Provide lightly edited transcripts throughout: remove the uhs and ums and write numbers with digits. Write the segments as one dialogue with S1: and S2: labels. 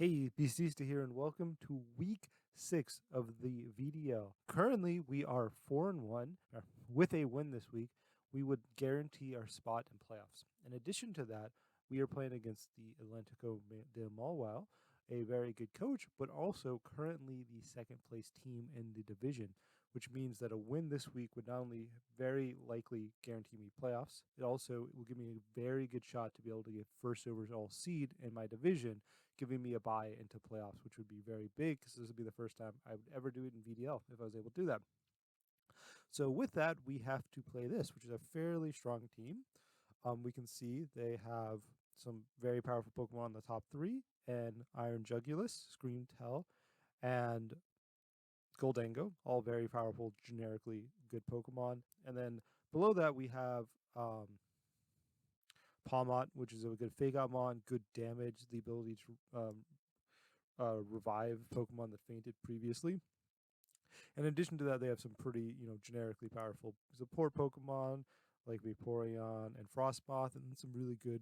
S1: Hey, BCista here, and welcome to week 6 of the VDL. Currently, we are 4-1. With a win this week, we would guarantee our spot in playoffs. In addition to that, we are playing against the Atletico de Mawile, a very good coach, but also currently the second place team in the division, which means that a win this week would not only very likely guarantee me playoffs, it also will give me a very good shot to be able to get first overall seed in my division, giving me a bye into playoffs, which would be very big because this would be the first time I would ever do it in VDL if I was able to do that. So with that, we have to play this, which is a fairly strong team. We can see they have some very powerful Pokemon in the top three, and Iron Jugulus, Scream Tell, and Goldango, all very powerful, generically good Pokemon. And then below that, we have Palmot, which is a good Fake Out Mon, good damage, the ability to revive Pokemon that fainted previously. In addition to that, they have some pretty, generically powerful support Pokemon like Vaporeon and Frostmoth, and some really good,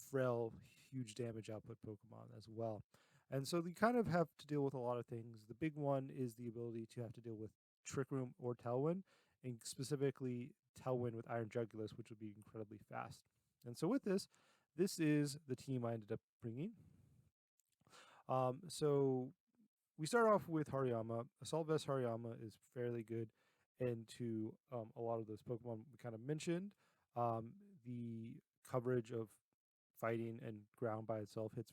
S1: frail, huge damage output Pokemon as well. And so you kind of have to deal with a lot of things. The big one is the ability to have to deal with Trick Room or Tailwind, and specifically Tailwind with Iron Jugulus, which would be incredibly fast. And so with this is the team I ended up bringing. So we start off with Hariyama. Assault Vest Hariyama is fairly good into a lot of those Pokemon we kind of mentioned. Um, the coverage of fighting and ground by itself hits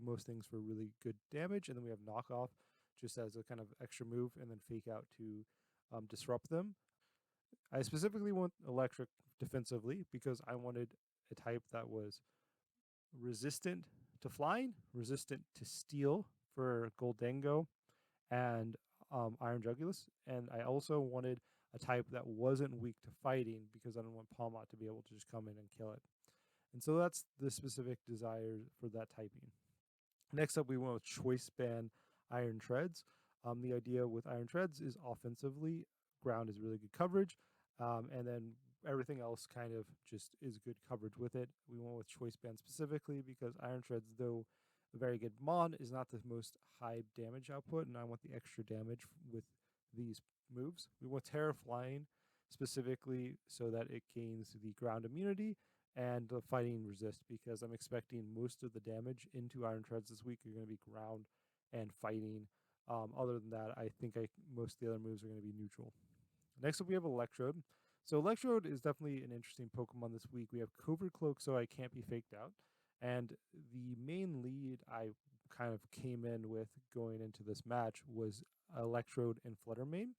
S1: most things for really good damage, and then we have knockoff just as a kind of extra move, and then fake out to disrupt them. I specifically want electric defensively because I wanted a type that was resistant to flying, resistant to steel for Goldango, and Iron Jugulus. And I also wanted a type that wasn't weak to fighting because I don't want Palmot to be able to just come in and kill it. And so that's the specific desire for that typing. Next up, we went with Choice Band Iron Treads. The idea with Iron Treads is offensively, ground is really good coverage, and then everything else kind of just is good coverage with it. We went with Choice Band specifically because Iron Treads, though a very good Mon, is not the most high damage output, and I want the extra damage with these moves. We went Terra Flying specifically so that it gains the ground immunity and the fighting resist, because I'm expecting most of the damage into Iron Treads this week are going to be ground and fighting. Other than that, I think most of the other moves are going to be neutral. Next up, we have Electrode. So Electrode is definitely an interesting Pokemon this week. We have Covert Cloak, so I can't be faked out. And the main lead I kind of came in with going into this match was Electrode and Fluttermane,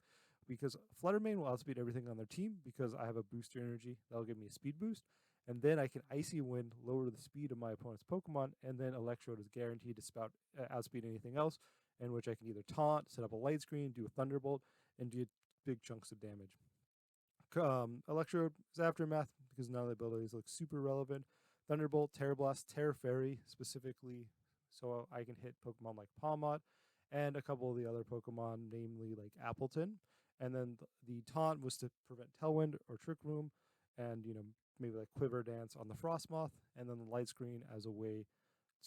S1: because Fluttermane will outspeed everything on their team because I have a booster energy that'll give me a speed boost. And then I can Icy Wind, lower the speed of my opponent's Pokemon, and then Electrode is guaranteed to outspeed anything else, in which I can either taunt, set up a light screen, do a Thunderbolt, and do big chunks of damage. Electrode is Aftermath because none of the abilities look super relevant. Thunderbolt, Terra Blast, Terra Fairy specifically, so I can hit Pokemon like Palmot and a couple of the other Pokemon, namely like Appleton. And then the taunt was to prevent Tailwind or Trick Room, and maybe like Quiver Dance on the Frostmoth, and then the Light Screen as a way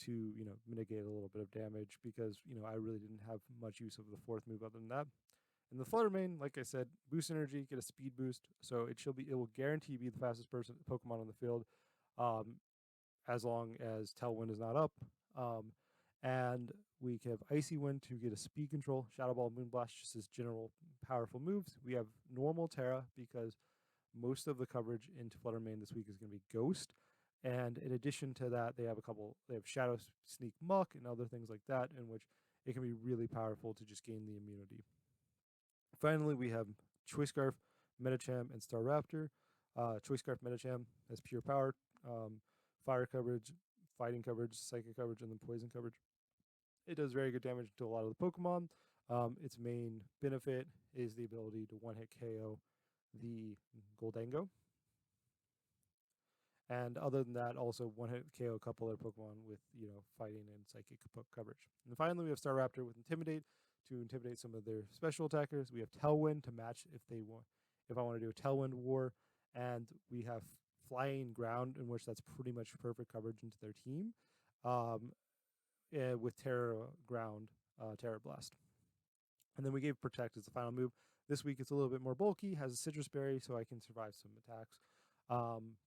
S1: to mitigate a little bit of damage because I really didn't have much use of the fourth move other than that. And the Fluttermane, like I said, boost energy, get a speed boost, so it will guarantee be the fastest Pokemon on the field, um, as long as Tailwind is not up. And we have Icy Wind to get a speed control, Shadow Ball, Moonblast, just as general powerful moves. We have normal Terra because most of the coverage into Fluttermane this week is going to be Ghost. And in addition to that, they have Shadow Sneak Muck and other things like that, in which it can be really powerful to just gain the immunity. Finally, we have Choice Scarf, Medicham, and Staraptor. Choice Scarf Medicham has pure power, fire coverage, fighting coverage, psychic coverage, and then poison coverage. It does very good damage to a lot of the Pokemon. Its main benefit is the ability to one-hit KO the Goldango. And other than that, also one-hit KO a couple other Pokemon with fighting and psychic coverage. And finally, we have Staraptor with Intimidate to intimidate some of their special attackers. We have Tailwind to match if I want to do a Tailwind war, and we have Flying Ground, in which that's pretty much perfect coverage into their team. Um, with Terra Ground, Terra Blast. And then we gave Protect as the final move. This week it's a little bit more bulky, has a Citrus Berry, so I can survive some attacks.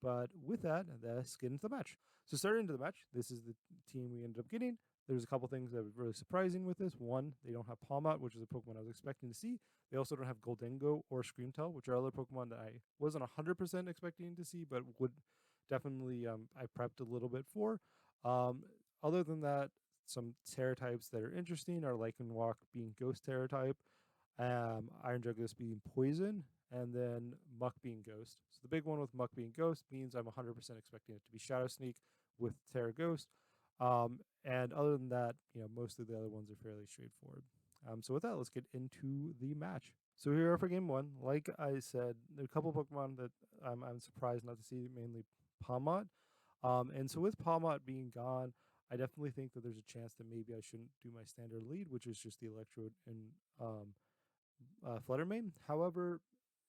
S1: But with that, let's get into the match. So starting into the match, this is the team we ended up getting. There's a couple things that were really surprising with this. One, they don't have Palmot, which is a Pokemon I was expecting to see. They also don't have Goldengo or Screamtail, which are other Pokemon that I wasn't 100% expecting to see, but would definitely I prepped a little bit for. Um, Other than that, some Terra types that are interesting are Lycanroc being Ghost Terra type, Iron Jugulis being Poison, and then Muck being Ghost. So the big one with Muck being Ghost means I'm 100% expecting it to be Shadow Sneak with Terra Ghost. And other than that, most of the other ones are fairly straightforward. So with that, let's get into the match. So here are for game one. Like I said, there are a couple Pokemon that I'm surprised not to see, mainly Palmot. And so with Palmot being gone, I definitely think that there's a chance that maybe I shouldn't do my standard lead, which is just the Electrode and Fluttermane. However,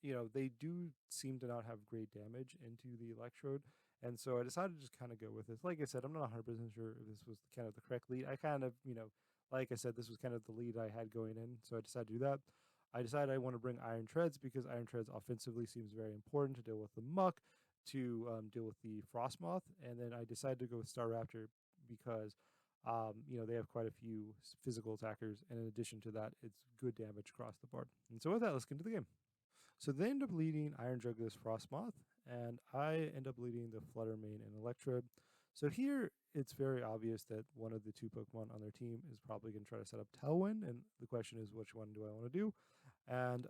S1: they do seem to not have great damage into the Electrode. And so I decided to just kind of go with this. Like I said, I'm not 100% sure if this was kind of the correct lead. I kind of, like I said, this was kind of the lead I had going in. So I decided to do that. I decided I want to bring Iron Treads because Iron Treads offensively seems very important to deal with the Muck, to deal with the Frostmoth. And then I decided to go with Staraptor because they have quite a few physical attackers, and in addition to that, it's good damage across the board. And so with that, let's get into the game. So they end up leading Iron Jugulis Frostmoth, and I end up leading the Fluttermane and Electrode. So here, it's very obvious that one of the two Pokemon on their team is probably going to try to set up Tailwind, and the question is, which one do I want to do? And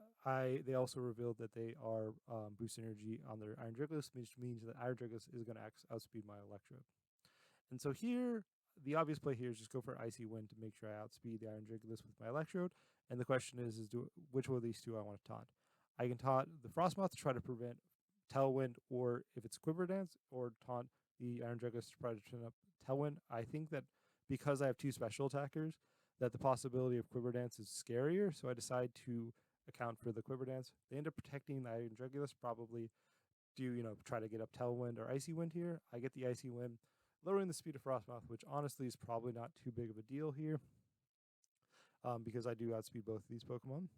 S1: they also revealed that they are boost energy on their Iron Jugulis, which means that Iron Jugulis is going to outspeed my Electrode. And so here, the obvious play here is just go for Icy Wind to make sure I outspeed the Iron Jigglypuff with my Electrode. And the question is which one of these two I want to taunt? I can taunt the Frostmoth to try to prevent Tailwind, or if it's Quiver Dance, or taunt the Iron Jigglypuff to try to turn up Tailwind. I think that because I have two special attackers, that the possibility of Quiver Dance is scarier, so I decide to account for the Quiver Dance. They end up protecting the Iron Jigglypuff, probably try to get up Tailwind or Icy Wind here. I get the Icy Wind, lowering the speed of Frostmoth, which honestly is probably not too big of a deal here, because I do outspeed both of these Pokemon.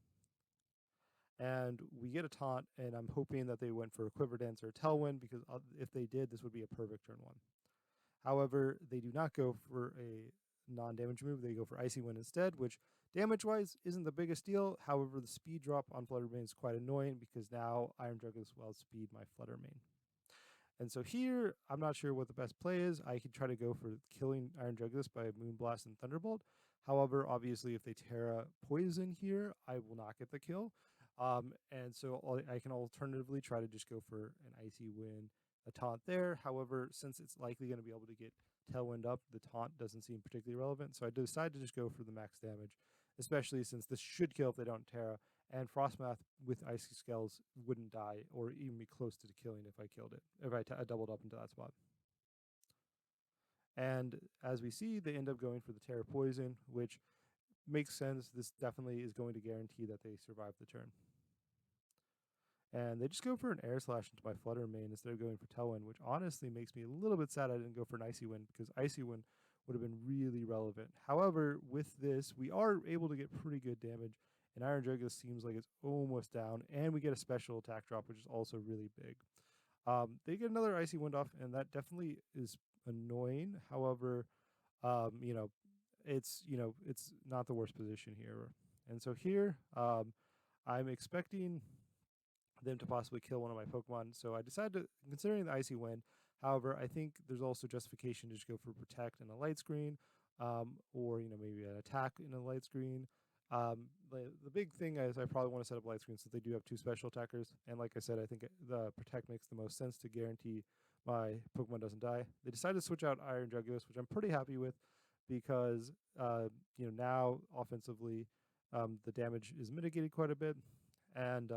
S1: And we get a taunt, and I'm hoping that they went for a Quiver Dance or a Tailwind, because if they did, this would be a perfect turn one. However, they do not go for a non-damage move. They go for Icy Wind instead, which damage-wise isn't the biggest deal. However, the speed drop on Fluttermane is quite annoying because now Iron Jugulis will outspeed my Fluttermane. And so here, I'm not sure what the best play is. I could try to go for killing Iron Jugulis by Moonblast and Thunderbolt. However, obviously, if they Terra Poison here, I will not get the kill. And so I can alternatively try to just go for an Icy Wind, a taunt there. However, since it's likely going to be able to get Tailwind up, the taunt doesn't seem particularly relevant. So I decided to just go for the max damage, especially since this should kill if they don't Terra. And Frostmoth with Icy Scales wouldn't die or even be close to killing if I killed it, if I doubled up into that spot. And as we see, they end up going for the Terra Poison, which makes sense. This definitely is going to guarantee that they survive the turn. And they just go for an Air Slash into my Fluttermane instead of going for Tailwind, which honestly makes me a little bit sad I didn't go for an Icy Wind, because Icy Wind would have been really relevant. However, with this, we are able to get pretty good damage, and Iron Jugulis seems like it's almost down, and we get a special attack drop, which is also really big. They get another Icy Wind off, and that definitely is annoying. However, it's not the worst position here. And so here, I'm expecting them to possibly kill one of my Pokemon. So I decided to, considering the Icy Wind, however, I think there's also justification to just go for Protect and a Light Screen, or maybe an attack in a Light Screen. The big thing is I probably want to set up Light Screen since they do have two special attackers, and like I said, I think the Protect makes the most sense to guarantee my Pokemon doesn't die. They decided to switch out Iron Jugulis, which I'm pretty happy with, because now offensively, the damage is mitigated quite a bit, and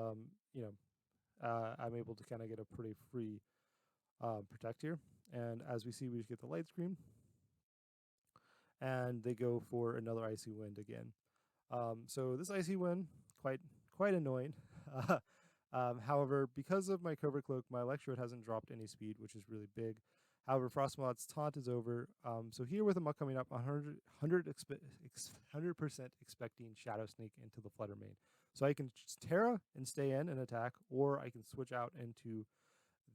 S1: I'm able to kind of get a pretty free Protect here. And as we see, we just get the Light Screen, and they go for another Icy Wind again. So this Icy Wind, quite annoying. However, because of my Cover Cloak, my Electrode hasn't dropped any speed, which is really big. However, Frostmoth's taunt is over. So here with a Muck coming up, 100% expecting Shadow Sneak into the Flutter Mane. So I can Terra and stay in and attack, or I can switch out into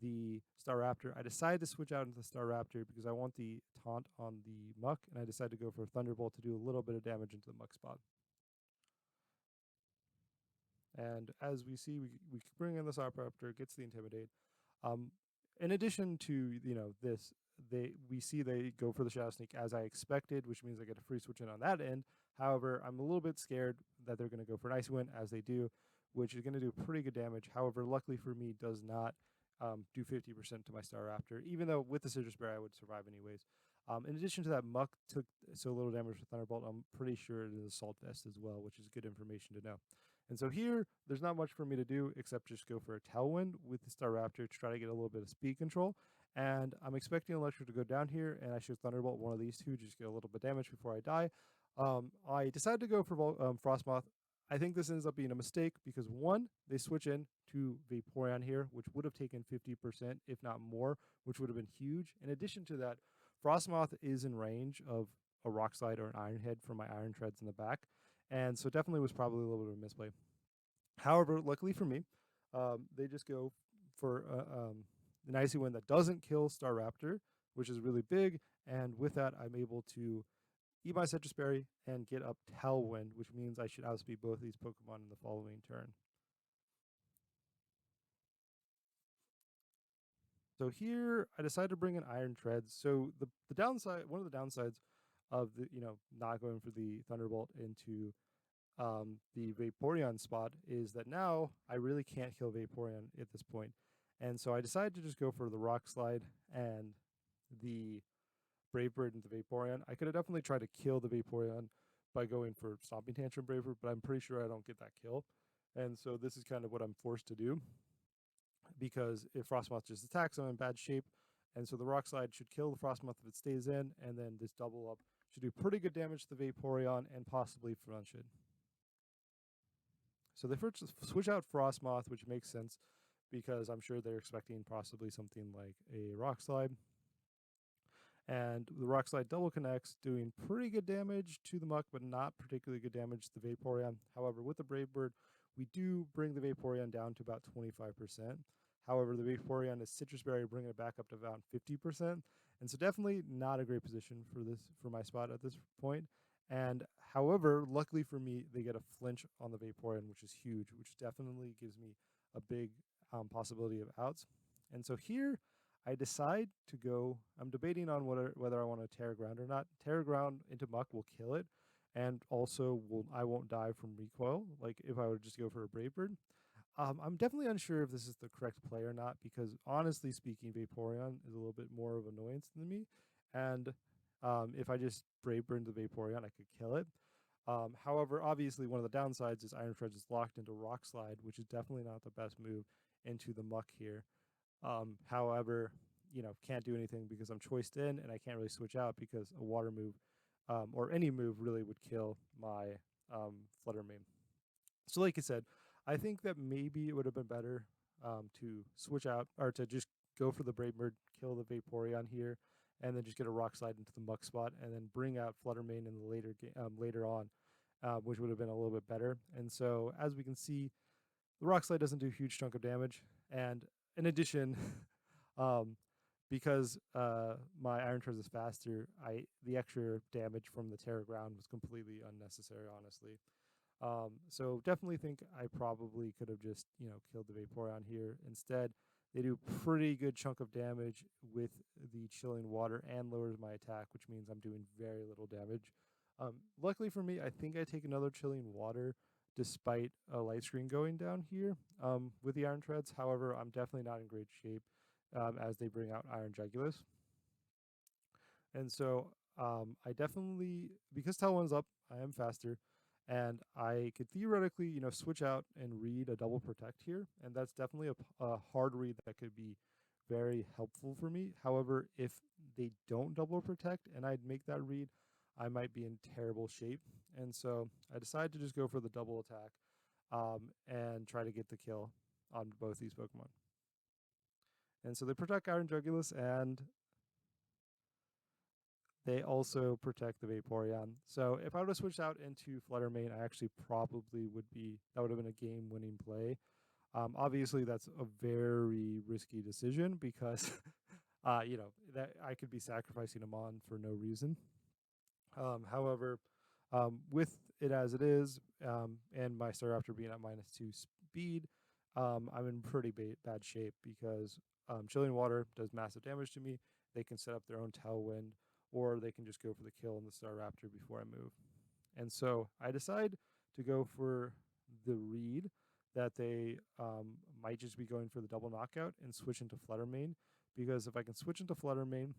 S1: the Staraptor. I decided to switch out into the Staraptor because I want the taunt on the Muck, and I decided to go for Thunderbolt to do a little bit of damage into the Muck spot. And as we see, we bring in the Staraptor, gets the Intimidate. Um, in addition to this, we see they go for the Shadow Sneak as I expected, which means I get a free switch in on that end. However, I'm a little bit scared that they're going to go for an Icy Wind as they do, which is going to do pretty good damage. However, luckily for me, does not do 50% to my Staraptor, even though with the Citrus Berry I would survive anyways. In addition to that, Muck took so little damage with Thunderbolt. I'm pretty sure it is Assault Vest as well, which is good information to know. And so here, there's not much for me to do except just go for a Tailwind with the Staraptor to try to get a little bit of speed control. And I'm expecting Electric to go down here, and I should Thunderbolt one of these two, just get a little bit of damage before I die. I decided to go for Frostmoth. I think this ends up being a mistake because one, they switch in to Vaporeon here, which would have taken 50%, if not more, which would have been huge. In addition to that, Frostmoth is in range of a Rock Slide or an Iron Head from my Iron Treads in the back. And so definitely was probably a little bit of a misplay. However, luckily for me, they just go for an Icy Wind that doesn't kill Staraptor, which is really big. And with that, I'm able to eat my Citrus Berry and get up Tailwind, which means I should outspeed both of these Pokemon in the following turn. So here, I decided to bring in Iron Treads. So the downside, one of the downsides of the not going for the Thunderbolt into the Vaporeon spot is that now I really can't kill Vaporeon at this point. And so I decided to just go for the Rock Slide and the Brave Bird into Vaporeon. I could have definitely tried to kill the Vaporeon by going for Stomping Tantrum Brave Bird, but I'm pretty sure I don't get that kill. And so this is kind of what I'm forced to do because if Frostmoth just attacks, I'm in bad shape. And so the Rock Slide should kill the Frostmoth if it stays in, and then this double up should do pretty good damage to the Vaporeon and possibly Fronchid. So they first switch out Frostmoth, which makes sense because I'm sure they're expecting possibly something like a Rock Slide. And the Rock Slide double connects, doing pretty good damage to the Muck, but not particularly good damage to the Vaporeon. However, with the Brave Bird, we do bring the Vaporeon down to about 25%. However, the Vaporeon is Citrus Berry, bringing it back up to about 50%. And so definitely not a great position for my spot at this point. And however, luckily for me, they get a flinch on the Vaporeon, which is huge, which definitely gives me a big possibility of outs. And so here, I decide to go. I'm debating on whether I want to Terra Ground or not. Terra Ground into Muck will kill it, and also I won't die from recoil, like if I would just go for a Brave Bird. I'm definitely unsure if this is the correct play or not because honestly speaking, Vaporeon is a little bit more of annoyance than me, and if I just Brave Bird the Vaporeon, I could kill it. However, obviously one of the downsides is Iron Treads is locked into Rock Slide, which is definitely not the best move into the Muck here. However, can't do anything because I'm choiced in and I can't really switch out because a water move or any move really would kill my Flutter Mane. So, like I said, I think that maybe it would have been better to switch out or to just go for the Brave Bird, kill the Vaporeon here, and then just get a Rock Slide into the Muck spot, and then bring out Flutter Mane in the later on, which would have been a little bit better. And so, as we can see, the Rock Slide doesn't do a huge chunk of damage, and in addition, um, because my Iron Treads is faster, the extra damage from the Terra Ground was completely unnecessary, honestly. So definitely think I probably could have just killed the Vaporeon here. Instead, they do pretty good chunk of damage with the Chilling Water and lowers my attack, which means I'm doing very little damage. Luckily for me, I think I take another Chilling Water despite a light screen going down here with the Iron Treads. However, I'm definitely not in great shape as they bring out Iron Jugulus. And so I definitely, because Talon's up, I am faster. And I could theoretically, switch out and read a double protect here. And that's definitely a hard read that could be very helpful for me. However, if they don't double protect and I'd make that read, I might be in terrible shape. And so I decided to just go for the double attack and try to get the kill on both these Pokemon. And so they protect Iron Jugulus, and they also protect the Vaporeon. So if I would have switched out into Flutter Mane, I actually probably would be that would have been a game-winning play. Obviously, that's a very risky decision because that I could be sacrificing a mon for no reason. However, with it as it is, and my Staraptor being at -2 speed, I'm in pretty bad shape because Chilling Water does massive damage to me. They can set up their own Tailwind, or they can just go for the kill on the Staraptor before I move. And so I decide to go for the read that they might just be going for the double knockout and switch into Flutter Mane. Because if I can switch into Flutter Mane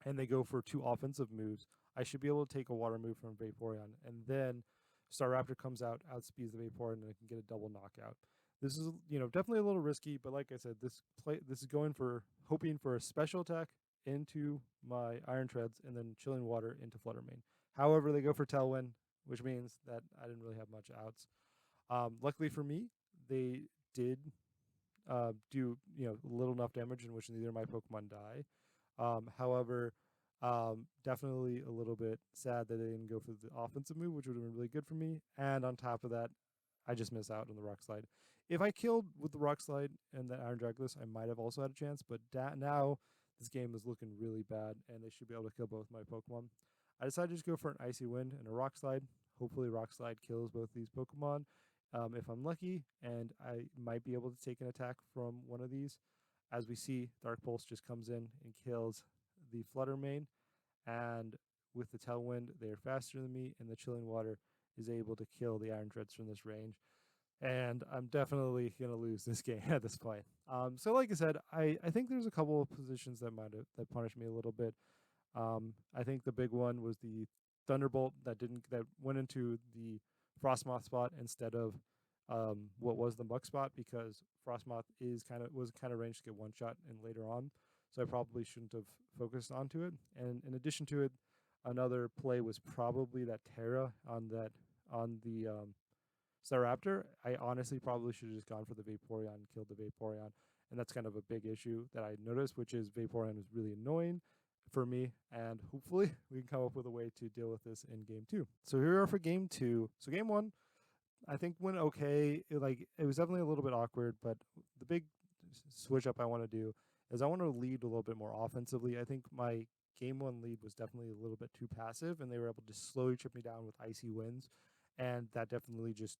S1: and they go for two offensive moves, I should be able to take a water move from Vaporeon. And then Staraptor comes out, outspeeds the Vaporeon, and I can get a double knockout. This is, definitely a little risky, but like I said, this is going for hoping for a special attack into my Iron Treads and then Chilling Water into Flutter Mane. However, they go for Tailwind, which means that I didn't really have much outs. Luckily for me, they did do little enough damage in which neither of my Pokemon die. However, definitely a little bit sad that they didn't go for the offensive move, which would have been really good for me. And on top of that, I just miss out on the Rock Slide. If I killed with the Rock Slide and the Iron Draculus, I might have also had a chance. But now this game is looking really bad, and they should be able to kill both my Pokemon. I decided to just go for an Icy Wind and a Rock Slide. Hopefully, Rock Slide kills both these Pokemon if I'm lucky, and I might be able to take an attack from one of these. As we see, Dark Pulse just comes in and kills the Flutter Mane, and with the Tailwind, they are faster than me, and the Chilling Water is able to kill the Iron Dreads from this range. And I'm definitely going to lose this game at this point. So like I said, I think there's a couple of positions that might have that punished me a little bit. I think the big one was the Thunderbolt that went into the Frostmoth spot instead of what was the Muck spot, because Frostmoth was kind of ranged to get one shot and later on, so I probably shouldn't have focused onto it. And in addition to it, another play was probably that Terra on the Staraptor. I honestly probably should have just gone for the Vaporeon and killed the Vaporeon. And that's kind of a big issue that I noticed, which is Vaporeon is really annoying for me. And hopefully we can come up with a way to deal with this in game two. So here we are for game two. So game one, I think went okay. It was definitely a little bit awkward, but the big switch up I want to do is I want to lead a little bit more offensively. I think my game one lead was definitely a little bit too passive, and they were able to slowly chip me down with icy winds, and that definitely just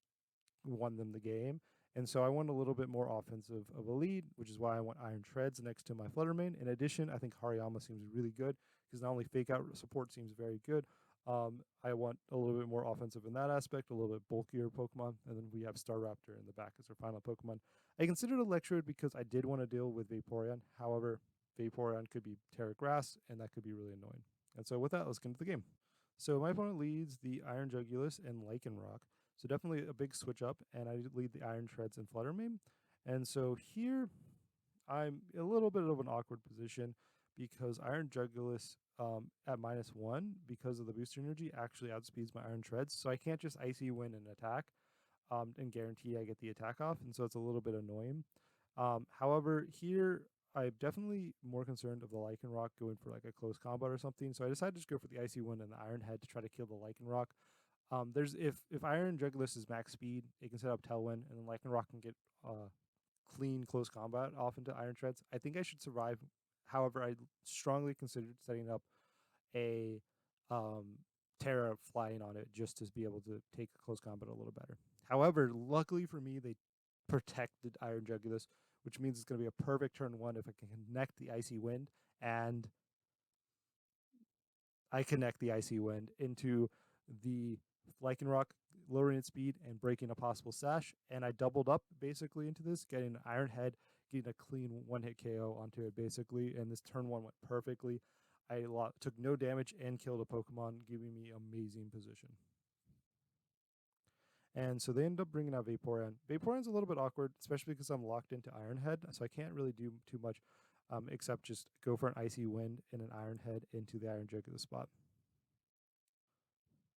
S1: won them the game. And so I want a little bit more offensive of a lead, which is why I want Iron Treads next to my Flutter Mane. In addition, I think Hariyama seems really good because not only fake out support seems very good. I want a little bit more offensive in that aspect, a little bit bulkier Pokemon, and then we have Staraptor in the back as our final Pokemon. I considered Electrode because I did want to deal with Vaporeon. However, Vaporeon could be Terra Grass, and that could be really annoying. And so with that, let's get into the game. So my opponent leads the Iron Jugulus and Lycanroc. So definitely a big switch up, and I lead the Iron Treads and Flutter Mane. And so here I'm a little bit of an awkward position because Iron Jugulus at -1 because of the booster energy actually outspeeds my Iron Treads. So I can't just Icy Wind and attack and guarantee I get the attack off. And so it's a little bit annoying. However, here I'm definitely more concerned of the Lycanroc going for like a close combat or something. So I decided to just go for the Icy Wind and the Iron Head to try to kill the Lycanroc. There's if Iron Jugulus is max speed, it can set up Tailwind, and then Lycanroc can get clean close combat off into Iron Treads. I think I should survive. However, I strongly considered setting up a Terra flying on it just to be able to take close combat a little better. However, luckily for me, they protected Iron Jugulus, which means it's going to be a perfect turn one if I can connect the Icy Wind, and I connect the Icy Wind into the Lycanroc, lowering its speed and breaking a possible sash. And I doubled up basically into this, getting an Iron Head, getting a clean one-hit KO onto it basically. And this turn one went perfectly. I took no damage and killed a Pokemon, giving me amazing position. And so they end up bringing out Vaporeon. Vaporeon's a little bit awkward, especially because I'm locked into Iron Head, so I can't really do too much except just go for an Icy Wind and an Iron Head into the Iron Jug of the spot.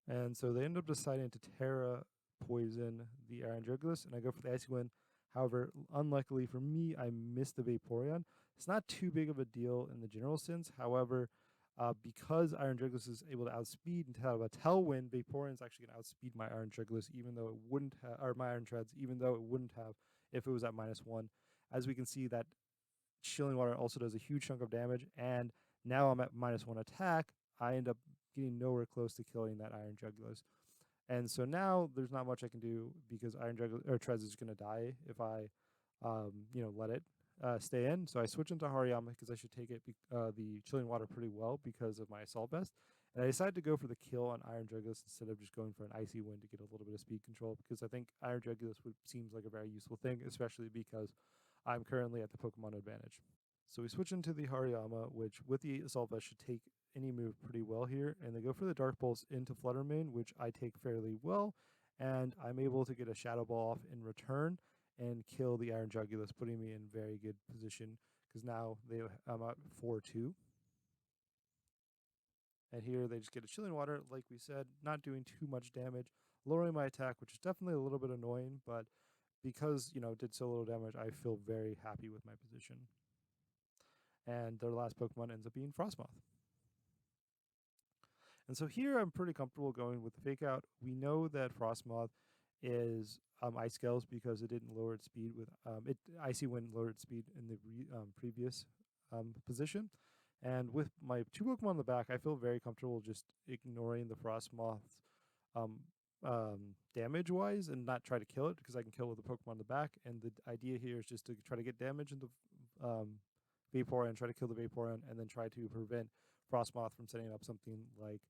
S1: And so they end up deciding to Terra poison the Iron Jugulus, and I go for the Icy Wind. However, unluckily for me, I missed the Vaporeon. It's not too big of a deal in the general sense. However, Because Iron Jugulis is able to outspeed and have a tailwind, Vaporeon is actually going to outspeed my Iron Jugulis, even though it wouldn't have, or my Iron Treads, even though it wouldn't have if it was at -1. As we can see, that Chilling Water also does a huge chunk of damage, and now I'm at -1 attack. I end up getting nowhere close to killing that Iron Jugulis. And so now there's not much I can do because Iron Jugulis or Trez is going to die if I, let it stay in. So I switch into Hariyama because I should take it the Chilling Water pretty well because of my Assault Vest. And I decided to go for the kill on Iron Jugulis instead of just going for an Icy Wind to get a little bit of speed control because I think Iron Jugulis seems like a very useful thing, especially because I'm currently at the Pokemon advantage. So we switch into the Hariyama, which with the Assault Vest should take any move pretty well here. And they go for the Dark Pulse into Flutter Mane, which I take fairly well. And I'm able to get a Shadow Ball off in return and kill the Iron Jugulis, putting me in very good position because now I'm at 4-2. And here they just get a Chilling Water, like we said, not doing too much damage, lowering my attack, which is definitely a little bit annoying, but because, it did so little damage, I feel very happy with my position. And their last Pokemon ends up being Frostmoth. And so here I'm pretty comfortable going with the Fake Out. We know that Frostmoth is Ice Scales because it didn't lower its speed with Icy Wind lowered its speed in the previous position. And with my 2 Pokemon in the back, I feel very comfortable just ignoring the Frostmoth's um, damage-wise and not try to kill it because I can kill with the Pokemon in the back. And the idea here is just to try to get damage into Vaporeon, try to kill the Vaporeon, and then try to prevent Frostmoth from setting up something like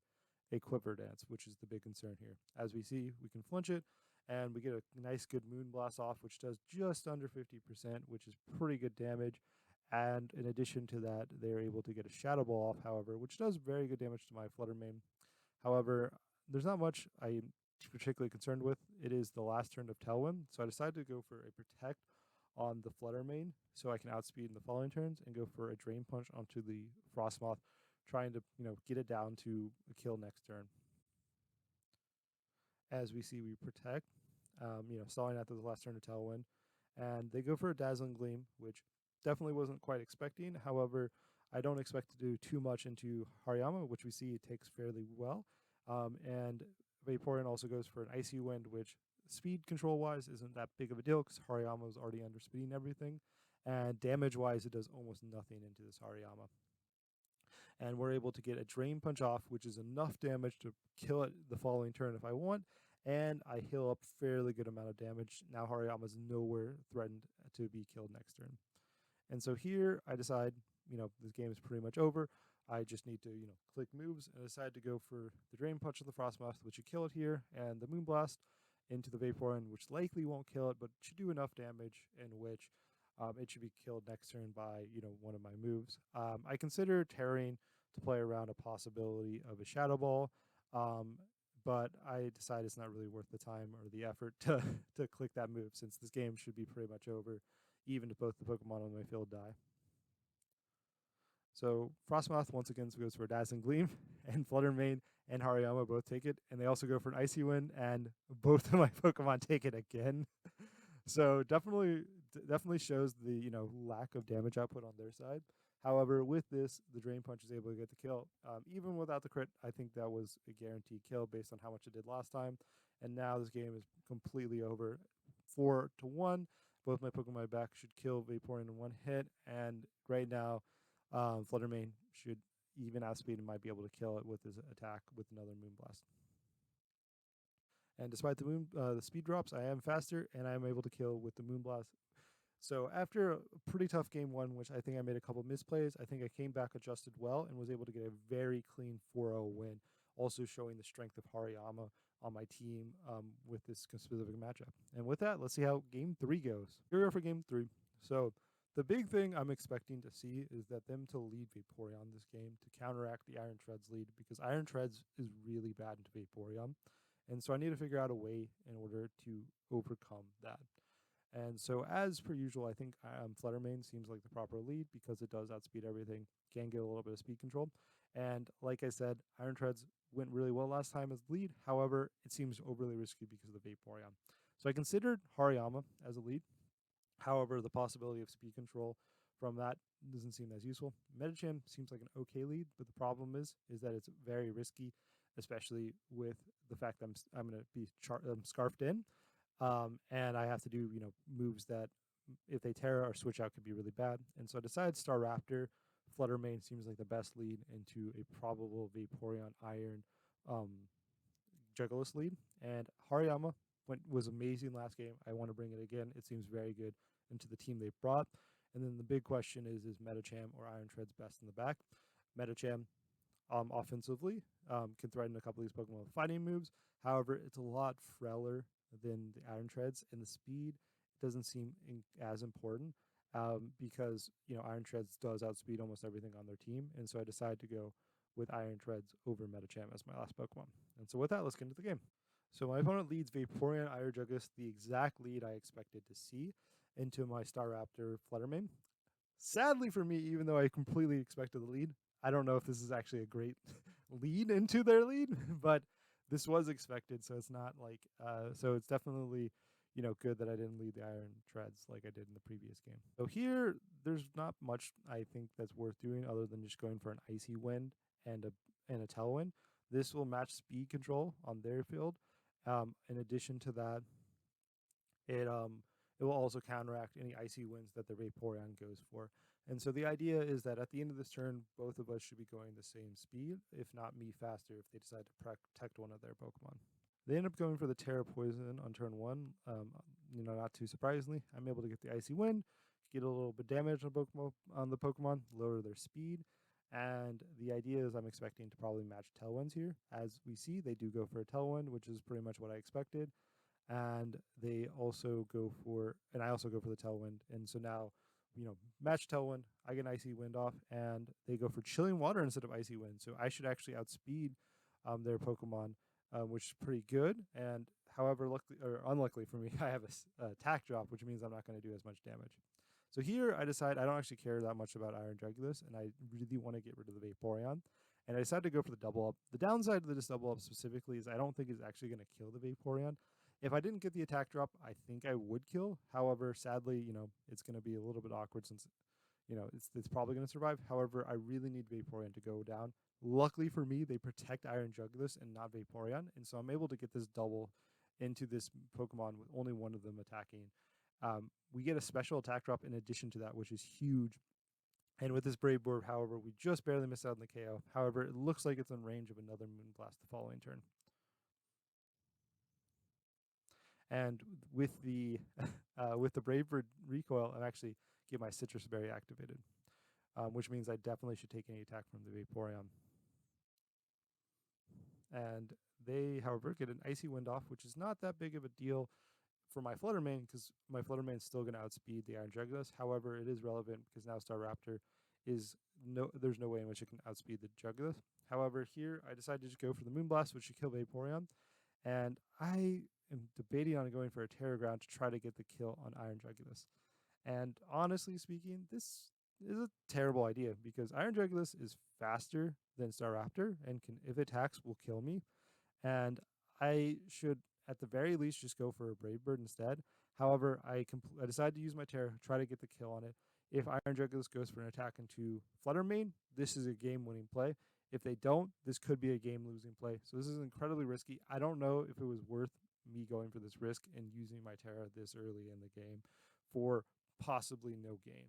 S1: a Quiver Dance, which is the big concern here. As we see, we can flinch it, and we get a nice good Moonblast off, which does just under 50%, which is pretty good damage. And in addition to that, they're able to get a Shadow Ball off, however, which does very good damage to my Flutter Mane. However, there's not much I'm particularly concerned with. It is the last turn of Tailwind, so I decided to go for a Protect on the Flutter Mane so I can outspeed in the following turns and go for a Drain Punch onto the Frostmoth, trying to get it down to a kill next turn. As we see, we Protect, stalling after the last turn of Tailwind, and they go for a Dazzling Gleam, which definitely wasn't quite expecting. However, I don't expect to do too much into Hariyama, which we see it takes fairly well. And Vaporeon also goes for an Icy Wind, which speed control wise isn't that big of a deal because Hariyama is already under speeding everything. And damage wise, it does almost nothing into this Hariyama. And we're able to get a Drain Punch off, which is enough damage to kill it the following turn if I want. And I heal up fairly good amount of damage. Now Hariyama's nowhere threatened to be killed next turn. And so here I decide, this game is pretty much over. I just need to, click moves and I decide to go for the Drain Punch of the Frostmoth, which should kill it here, and the Moonblast into the Vaporeon, which likely won't kill it, but should do enough damage in which it should be killed next turn by, one of my moves. I consider tearing to play around a possibility of a Shadow Ball, but I decide it's not really worth the time or the effort to click that move since this game should be pretty much over, even if both the Pokemon on my field die. So Frostmoth once again goes for a Dazzling Gleam, and Flutter Mane and Hariyama both take it, and they also go for an Icy Wind, and both of my Pokemon take it again. So definitely shows the lack of damage output on their side. However, with this, the Drain Punch is able to get the kill. Even without the crit, I think that was a guaranteed kill based on how much it did last time. And now this game is completely over. 4-1. Both my Pokemon back should kill Vaporeon in one hit. And right now, Flutter Mane should even outspeed and might be able to kill it with his attack with another Moonblast. And despite the speed drops, I am faster and I am able to kill with the Moonblast. So after a pretty tough game 1, which I think I made a couple misplays, I think I came back adjusted well and was able to get a very clean 4-0 win, also showing the strength of Hariyama on my team with this specific matchup. And with that, let's see how game 3 goes. Here we are for game 3. So the big thing I'm expecting to see is that them to lead Vaporeon this game to counteract the Iron Treads lead because Iron Treads is really bad into Vaporeon. And so I need to figure out a way in order to overcome that. And so, as per usual, I think Flutter Mane seems like the proper lead because it does outspeed everything, can get a little bit of speed control. And like I said, Iron Treads went really well last time as lead. However, it seems overly risky because of the Vaporeon. So I considered Hariyama as a lead. However, the possibility of speed control from that doesn't seem as useful. Medicham seems like an okay lead, but the problem is that it's very risky, especially with the fact that I'm going to be scarfed in, and I have to do moves that if they tear or switch out could be really bad. And so I decided Star Raptor. Flutter Mane seems like the best lead into a probable Vaporeon Iron um, Juggalus lead. And Hariyama was amazing last game. I want to bring it again. It seems very good into the team they've brought. And then the big question is Medicham or Iron Treads best in the back? Medicham offensively can threaten a couple of these Pokemon with fighting moves. However, it's a lot frailer than the Iron Treads, and the speed doesn't seem as important because Iron Treads does outspeed almost everything on their team, and so I decided to go with Iron Treads over Medicham as my last Pokemon. And so with that, let's get into the game. So my opponent leads Vaporeon Iron Juggus, the exact lead I expected to see, into my Staraptor Fluttermane. Sadly for me, even though I completely expected the lead, I don't know if this is actually a great lead into their lead, but this was expected, so it's not like so it's definitely good that I didn't lead the Iron Treads like I did in the previous game. So here, there's not much I think that's worth doing other than just going for an Icy Wind and a Tailwind. This will match speed control on their field. In addition to that, it it will also counteract any icy winds that the Vaporeon goes for. And so the idea is that at the end of this turn, both of us should be going the same speed, if not me faster, if they decide to protect one of their Pokemon. They end up going for the Terra Poison on turn one. Not too surprisingly, I'm able to get the Icy Wind, get a little bit damage on the Pokemon, lower their speed. And the idea is I'm expecting to probably match Tailwinds here. As we see, they do go for a Tailwind, which is pretty much what I expected. And they also go for, and I also go for the Tailwind. And so now, match Tailwind, I get an Icy Wind off, and they go for Chilling Water instead of Icy Wind. So I should actually outspeed their Pokemon, which is pretty good. And however, luckily or unluckily for me, I have a attack drop, which means I'm not going to do as much damage. So here I decide I don't actually care that much about Iron Dragulus, and I really want to get rid of the Vaporeon. And I decided to go for the double up. The downside of this double up specifically is I don't think it's actually going to kill the Vaporeon. If I didn't get the attack drop, I think I would kill. However, sadly, it's going to be a little bit awkward since, it's probably going to survive. However, I really need Vaporeon to go down. Luckily for me, they protect Iron Jugulus and not Vaporeon, and so I'm able to get this double into this Pokemon with only one of them attacking. We get a special attack drop in addition to that, which is huge. And with this Brave Bird, however, we just barely missed out on the KO. However, it looks like it's in range of another Moonblast the following turn. And with the with the Brave Bird recoil, I'm actually get my Citrus Berry activated, which means I definitely should take any attack from the Vaporeon. And they, however, get an Icy Wind off, which is not that big of a deal for my Fluttermane because my Fluttermane is still going to outspeed the Iron Jugulus. However, it is relevant because now Staraptor is there's no way in which it can outspeed the Jugulus. However, here I decided to just go for the Moonblast, which should kill Vaporeon. And I am debating on going for a Terra Ground to try to get the kill on Iron Jugulus. And honestly speaking, this is a terrible idea because Iron Jugulus is faster than Staraptor and can, if it attacks, will kill me. And I should, at the very least, just go for a Brave Bird instead. However, I decided to use my Terra, try to get the kill on it. If Iron Jugulus goes for an attack into Fluttermane, this is a game-winning play. If they don't, this could be a game-losing play. So this is incredibly risky. I don't know if it was worth me going for this risk and using my Terra this early in the game for possibly no gain.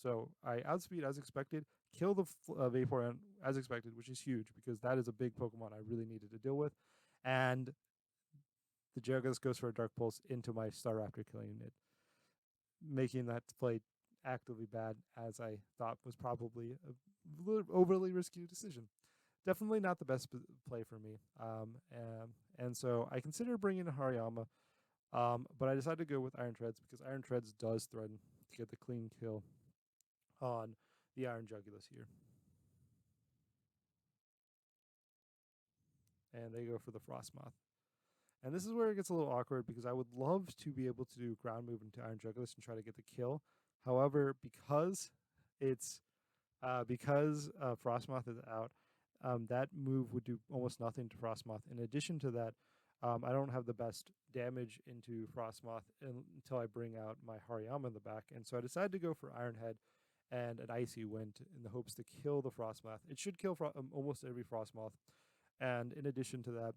S1: So I outspeed as expected, kill the Vaporeon as expected, which is huge because that is a big Pokemon I really needed to deal with. And the Gyarados goes for a Dark Pulse into my Staraptor, killing it, making that play actively bad, as I thought was probably a little overly risky decision. Definitely not the best play for me. And so I considered bringing in Hariyama, but I decided to go with Iron Treads because Iron Treads does threaten to get the clean kill on the Iron Jugulus here. And they go for the Frostmoth. And this is where it gets a little awkward because I would love to be able to do ground move into Iron Jugulus and try to get the kill. However, because it's Frostmoth is out, that move would do almost nothing to Frostmoth. In addition to that, I don't have the best damage into Frostmoth until I bring out my Hariyama in the back. And so I decided to go for Iron Head and an Icy Wind in the hopes to kill the Frostmoth. It should kill almost every Frostmoth. And in addition to that,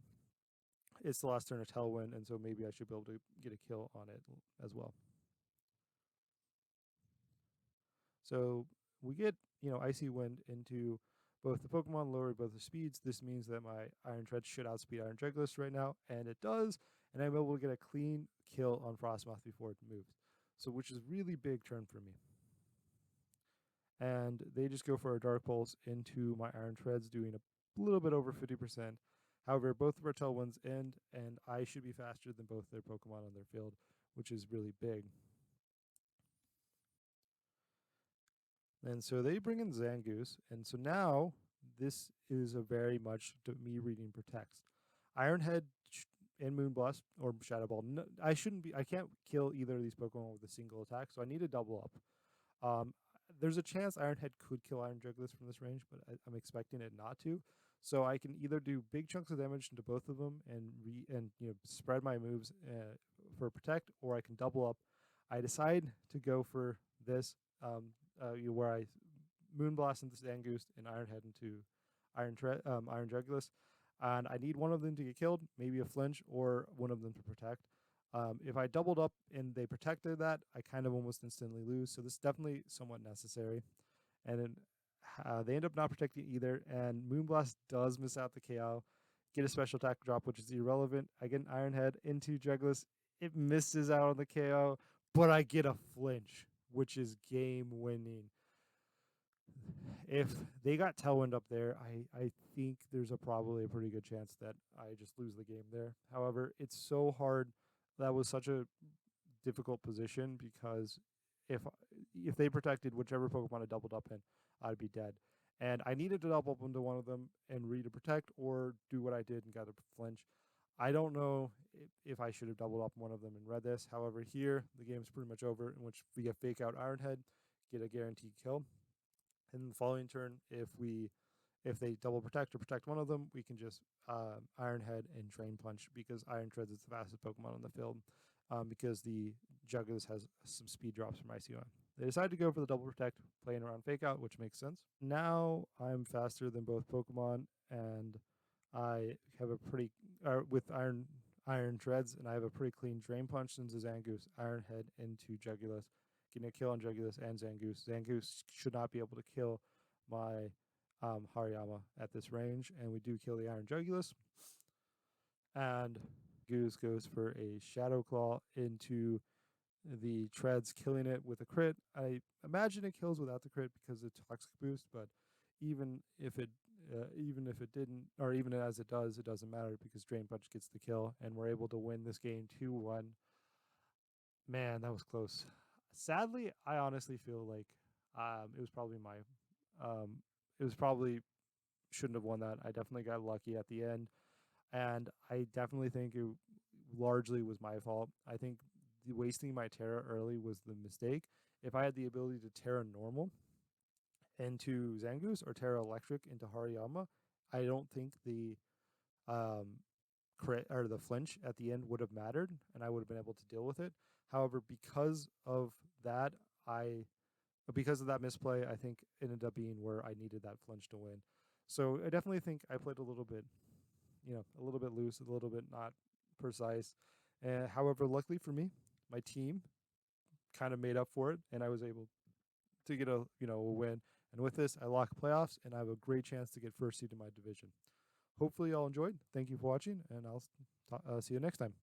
S1: it's the last turn of Tailwind, and so maybe I should be able to get a kill on it as well. So we get, Icy Wind into both the Pokemon, lower both the speeds. This means that my Iron Tread should outspeed Iron Dreadless right now, and it does. And I'm able to get a clean kill on Frostmoth before it moves. So, which is really big turn for me. And they just go for a Dark Pulse into my Iron Treads, doing a little bit over 50%. However, both of our Tailwinds end, and I should be faster than both their Pokemon on their field, which is really big. And so they bring in Zangoose, and so now this is a very much me reading Protects. Ironhead and Moonblast or Shadow Ball. No, I shouldn't be. I can't kill either of these Pokemon with a single attack, so I need to double up. Um, there's a chance Ironhead could kill Iron Jugulis from this range, but I'm expecting it not to. So I can either do big chunks of damage into both of them and spread my moves for Protect, or I can double up. I decide to go for this, where I Moonblast into Zangoose and Ironhead into Iron Jugulis, and I need one of them to get killed, maybe a flinch, or one of them to protect. If I doubled up and they protected that, I kind of almost instantly lose. So this is definitely somewhat necessary. And then they end up not protecting either. And Moonblast does miss out the KO, get a special attack drop, which is irrelevant. I get an Iron Head into Jugulis. It misses out on the KO, but I get a flinch, which is game winning. If they got Tailwind up there, I think there's probably a pretty good chance that I just lose the game there. However, it's so hard. That was such a difficult position because if if they protected whichever Pokemon I doubled up in, I'd be dead. And I needed to double up into one of them and read a protect or do what I did and gather flinch. I don't know if I should have doubled up one of them and read this. However, here the game's pretty much over, in which we get Fake Out Ironhead, get a guaranteed kill. In the following turn, if they double protect or protect one of them, we can just Iron Head and Drain Punch because Iron Treads is the fastest Pokemon on the field. Because the Juggles has some speed drops from ICOM. They decide to go for the double protect, playing around Fake Out, which makes sense. Now I'm faster than both Pokemon, and I have a pretty with Iron Treads, and I have a pretty clean Drain Punch into Zangoose, Iron Head into Jugulis, getting a kill on Jugulis and Zangoose. Zangoose should not be able to kill my Hariyama at this range, and we do kill the Iron Jugulis. And Goose goes for a Shadow Claw into the Treads, killing it with a crit. I imagine it kills without the crit because it's Toxic Boost, but even if it didn't, or even as it does, it doesn't matter because Drain Punch gets the kill, and we're able to win this game 2-1. Man, that was close. Sadly, I honestly feel like it was probably it was probably shouldn't have won that. I definitely got lucky at the end, and I definitely think it largely was my fault. I think wasting my Terra early was the mistake. If I had the ability to Terra normal into Zangoose or Terra Electric into Hariyama, I don't think the crit or the flinch at the end would have mattered, and I would have been able to deal with it. However, that, I because of that misplay, I think it ended up being where I needed that flinch to win. So I definitely think I played a little bit, a little bit loose, a little bit not precise. However, luckily for me, my team kind of made up for it, and I was able to get a win. And with this, I lock playoffs, and I have a great chance to get first seed in my division. Hopefully, y'all enjoyed. Thank you for watching, and I'll see you next time.